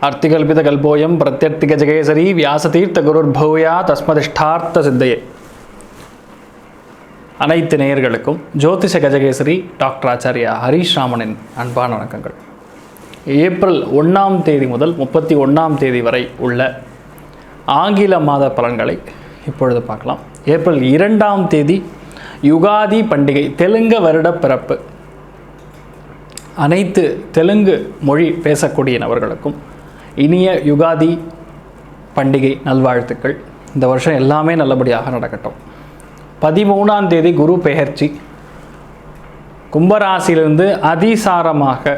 अर्तिकल्पितकल्पोऽयं प्रत्यर्तिगजकेसरी व्यासतीर्थगुरुर्भूया तस्मदिष्टार्த்த சித்தையே. அனைத்து நேயர்களுக்கும் ஜோதிஷ கஜகேசரி டாக்டர் ஆச்சாரியா ஹரீஷ் ராமனின் அன்பான வணக்கங்கள். ஏப்ரல் 1ஆம் தேதி முதல் 31ஆம் தேதி வரை உள்ள ஆங்கில மாத பலன்களை இப்பொழுது பார்க்கலாம். ஏப்ரல் 2ஆம் தேதி யுகாதி பண்டிகை, தெலுங்கு வருட பிறப்பு. அனைத்து தெலுங்கு மொழி பேசக்கூடிய நபர்களுக்கும் இனிய யுகாதி பண்டிகை நல்வாழ்த்துக்கள். இந்த வருஷம் எல்லாமே நல்லபடியாக நடக்கட்டும். 13ஆம் தேதி குரு பெயர்ச்சி. கும்பராசியிலிருந்து அதிசாரமாக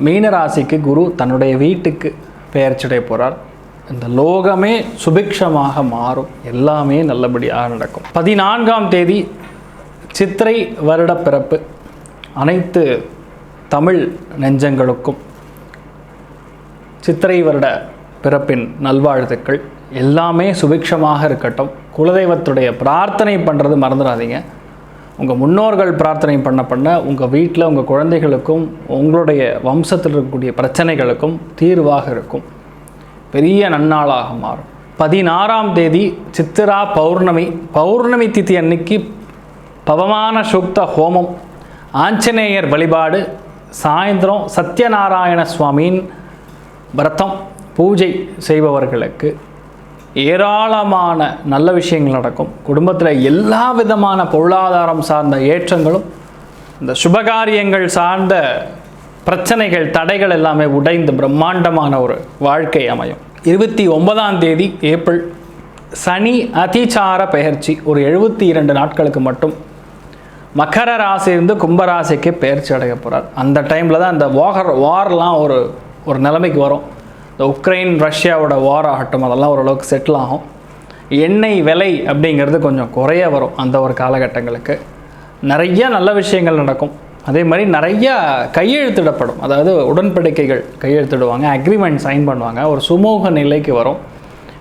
மீனராசிக்கு குரு தன்னுடைய வீட்டுக்கு பெயர்ச்சிடைய போகிறார். இந்த லோகமே சுபிக்ஷமாக மாறும், எல்லாமே நல்லபடியாக நடக்கும். 14ஆம் தேதி சித்திரை வருட பிறப்பு. அனைத்து தமிழ் நெஞ்சங்களுக்கும் சித்திரை வருட பிறப்பின் நல்வாழ்த்துக்கள். எல்லாமே சுபிக்ஷமாக இருக்கட்டும். குலதெய்வத்துடைய பிரார்த்தனை பண்ணுறது மறந்துடாதீங்க. உங்கள் முன்னோர்கள் பிரார்த்தனை பண்ண உங்கள் வீட்டில் உங்கள் குழந்தைகளுக்கும் உங்களுடைய வம்சத்தில் இருக்கக்கூடிய பிரச்சனைகளுக்கும் தீர்வாக இருக்கும். பெரிய நன்னாளாக மாறும். 16ஆம் தேதி சித்திரா பௌர்ணமி. பௌர்ணமி திதி அன்னைக்கு பவமான சூக்த ஹோமம், ஆஞ்சநேயர் வழிபாடு, சாயந்தரம் சத்யநாராயண சுவாமியின் விரதம் பூஜை செய்பவர்களுக்கு ஏராளமான நல்ல விஷயங்கள் நடக்கும். குடும்பத்தில் எல்லா விதமான பொருளாதாரம் சார்ந்த ஏற்றங்களும், இந்த சுபகாரியங்கள் சார்ந்த பிரச்சனைகள் தடைகள் எல்லாமே உடைந்து பிரம்மாண்டமான ஒரு வாழ்க்கை அமையும். 29ஆம் தேதி ஏப்ரல் சனி அதிசார பெயர்ச்சி. ஒரு 72 நாட்களுக்கு மட்டும் மகர ராசியிலிருந்து கும்பராசிக்கு பெயர்ச்சி அடைய போகிறார். அந்த டைமில் தான் இந்த வார்லாம் ஒரு நிலைமைக்கு வரும். இந்த உக்ரைன் ரஷ்யாவோட வார் ஆகட்டும், அதெல்லாம் ஓரளவுக்கு செட்டில் ஆகும். எண்ணெய் விலை அப்படிங்கிறது கொஞ்சம் குறைய வரும். அந்த ஒரு காலகட்டங்களுக்கு நிறைய நல்ல விஷயங்கள் நடக்கும். அதே மாதிரி நிறைய கையெழுத்திடப்படும். அதாவது உடன்படிக்கைகள் கையெழுத்திடுவாங்க, அக்ரிமெண்ட் சைன் பண்ணுவாங்க. ஒரு சுமூக நிலைக்கு வரும்.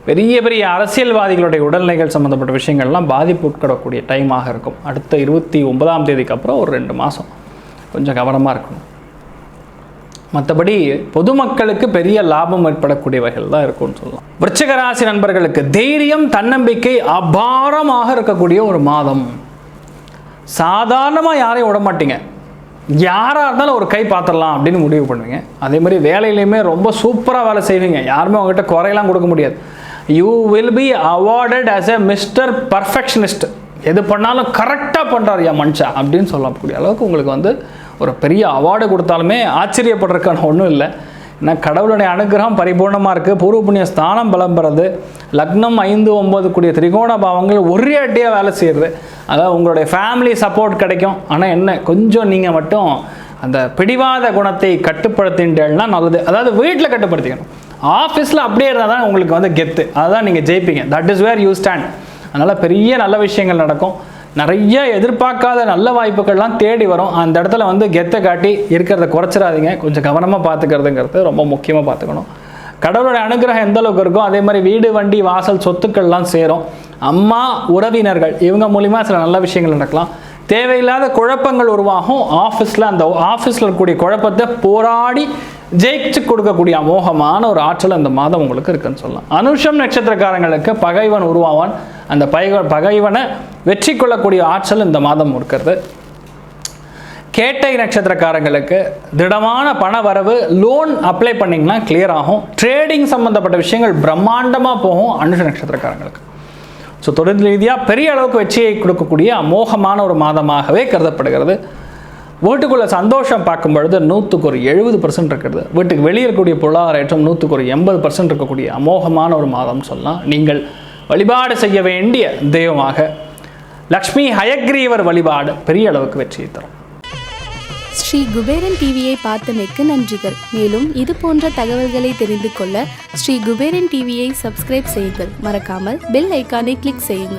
பெரிய பெரிய அரசியல்வாதிகளுடைய உடல்நிலைகள் சம்மந்தப்பட்ட விஷயங்கள்லாம் பாதிப்பு உட்கொள்ளக்கூடிய டைமாக இருக்கும். அடுத்த 29ஆம் தேதிக்கு அப்புறம் ஒரு 2 மாதம் கொஞ்சம் கவனமாக இருக்கணும். மற்றபடி பொதுமக்களுக்கு பெரிய லாபம் ஏற்படக்கூடிய வகையில் தான் இருக்கும்னு சொல்லலாம். விருச்சிக ராசி நண்பர்களுக்கு தைரியம், தன்னம்பிக்கை அபாரமாக இருக்கக்கூடிய ஒரு மாதம். சாதாரணமாக யாரையும் விட மாட்டீங்க. யாராக இருந்தாலும் ஒரு கை பார்த்துடலாம் அப்படின்னு முடிவு பண்ணுவீங்க. அதே மாதிரி வேலையிலையுமே ரொம்ப சூப்பராக வேலை செய்வீங்க. யாருமே உங்கள்கிட்ட குறையெல்லாம் கொடுக்க முடியாது. You will be awarded as a mister perfectionist. எது பண்ணாலும் கரெக்டாக பண்ணுறாரு யா மனுஷா அப்படின்னு சொல்லக்கூடிய அளவுக்கு உங்களுக்கு ஒரு பெரிய அவார்டு கொடுத்தாலுமே ஆச்சரியப்படுறதுக்கான ஒன்றும் இல்லை. ஏன்னா கடவுளுடைய அனுகிரகம் பரிபூர்ணமாக இருக்குது. பூர்வ புண்ணிய ஸ்தானம் பலம் பெறது, லக்னம் 5, 9 கூடிய திரிகோண பாவங்கள் ஒரே அட்டியாக வேலை செய்கிறது. அதாவது உங்களுடைய ஃபேமிலி சப்போர்ட் கிடைக்கும். ஆனால் என்ன, கொஞ்சம் நீங்கள் மட்டும் அந்த பிடிவாத குணத்தை கட்டுப்படுத்தின்றேன்னா நல்லது. அதாவது வீட்டில் கட்டுப்படுத்திக்கணும். ஆஃபீஸில் அப்படியே இருந்தால் தான் உங்களுக்கு கெத்து. அதுதான் நீங்கள் ஜெயிப்பீங்க. That is where you stand. அதனால் பெரிய நல்ல விஷயங்கள் நடக்கும். நிறைய எதிர்பார்க்காத நல்ல வாய்ப்புகள்லாம் தேடி வரும். அந்த இடத்துல கெத்தை காட்டி இருக்கிறத குறைச்சிடாதீங்க. கொஞ்சம் கவனமாக பார்த்துக்கிறதுங்கிறது ரொம்ப முக்கியமாக பார்த்துக்கணும். கடவுளுடைய அனுகிரகம் எந்த அளவுக்கு இருக்கும், அதே மாதிரி வீடு, வண்டி, வாசல், சொத்துக்கள்லாம் சேரும். அம்மா, உறவினர்கள் இவங்க மூலிமா சில நல்ல விஷயங்கள் நடக்கலாம். தேவையில்லாத குழப்பங்கள் உருவாகும். அந்த ஆஃபீஸில் இருக்கக்கூடிய குழப்பத்தை போராடி ஜெயிச்சு கொடுக்கக்கூடிய அமோகமான ஒரு ஆற்றல் அந்த மாதம் உங்களுக்கு இருக்குன்னு சொல்லலாம். அனுஷம் நட்சத்திரக்காரங்களுக்கு பகைவன் உருவாவான். அந்த பகைவனை வெற்றி கொள்ளக்கூடிய ஆற்றல் இந்த மாதம் இருக்கிறது. கேட்டை நட்சத்திரக்காரங்களுக்கு திடமான பண வரவு, லோன் அப்ளை பண்ணிங்கன்னா கிளியர் ஆகும். ட்ரேடிங் சம்மந்தப்பட்ட விஷயங்கள் பிரம்மாண்டமாக போகும் அனுஷ நட்சத்திரக்காரங்களுக்கு. ஸோ தொழில் ரீதியாக பெரிய அளவுக்கு வெற்றியை கொடுக்கக்கூடிய அமோகமான ஒரு மாதமாகவே கருதப்படுகிறது. வீட்டுக்குள்ளே சந்தோஷம் பார்க்கும் பொழுது 170% இருக்கிறது. வீட்டுக்கு வெளியே இருக்கக்கூடிய பொருளாதார ஏற்றம் 180% இருக்கக்கூடிய அமோகமான ஒரு மாதம் சொல்லலாம். நீங்கள் வழிபாடு செய்ய வேண்டிய தெய்வமாக லக்ஷ்மி ஹயக்ரீவர் வழிபாடு பெரிய அளவுக்கு வெற்றியை தரும். ஸ்ரீ குபேரன் டிவியை பார்த்தமைக்கு நன்றிகள். மேலும் இது போன்ற தகவல்களை தெரிந்து கொள்ள ஸ்ரீ குபேரன் டிவியை சப்ஸ்கிரைப் செய்யுங்கள். மறக்காமல் பெல் ஐக்கானை கிளிக் செய்யுங்கள்.